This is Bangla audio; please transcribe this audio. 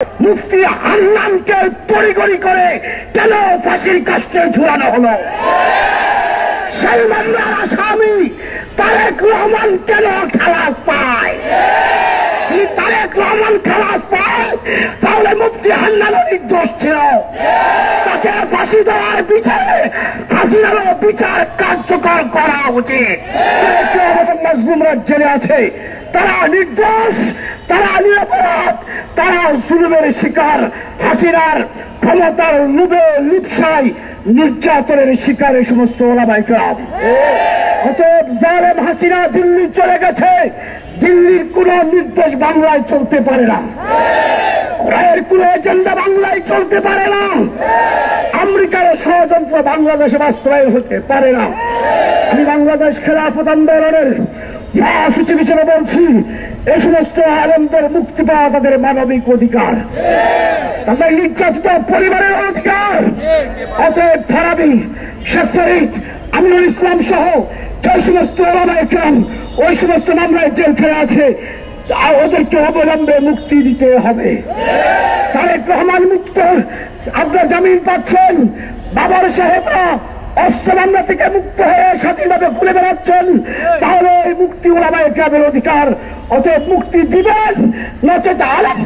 মুফতি হান্নানকে তড়িঘড়ি করে কেন ফাঁসির কাস্টে ঝুলানো হলো? সেই মামলার আসামি তারেক রহমান কেন খালাস পায়? তারেক রহমান খালাস পায় তাহলে মুফতি হান্নানও নির্দোষ ছিল। তাকে ফাঁসি দেওয়ার বিচারে হাসিনারও বিচার কার্যকর করা উচিত। মাজলুমরা জেলে আছে, তারা নির্দোষ, তারা নিরপরাধ, তারা জুলুমের শিকার, হাসিনার ক্ষমতার লোভে লিপ্সায় নির্যাতনের শিকার এই সমস্ত ওলামায়ে কেরাম। অতএব জালেম হাসিনা দিল্লি চলে গেছে, দিল্লির কোন নির্দেশ বাংলায় চলতে পারে না, রায়ের কোন এজেন্ডা বাংলায় চলতে পারে না, আমেরিকার ষড়যন্ত্র বাংলাদেশে বাস্তবায়ন হতে পারে না। আমি বাংলাদেশ খেলাফত আন্দোলনের মহাসচিব হিসেবে বলছি, এই সমস্ত আলেমদের মুক্তি পাওয়া তাদের মানবিক অধিকার, তাদের নির্যাতিত পরিবারের অধিকার। অতএব ফারাবী, শেখ ফরিদ, আমিনুল ইসলাম সহ যে সমস্ত ওলামায়ে কেরাম ওই সমস্ত মামলায় জেলখানে আছে, ওদেরকে অবলম্বে মুক্তি দিতে হবে। তারেক রহমান মুক্ত, আপনারা জামিন পাচ্ছেন, বাবার সাহেবরা অস্ত্র মামলা থেকে মুক্ত হয়ে স্বাধীনভাবে ঘুরে বেড়াচ্ছেন, তাহলে এই মুক্তি ওলামায়ে কেরামের অধিকার। অতএব মুক্তি দিবেন, নচেত আলেম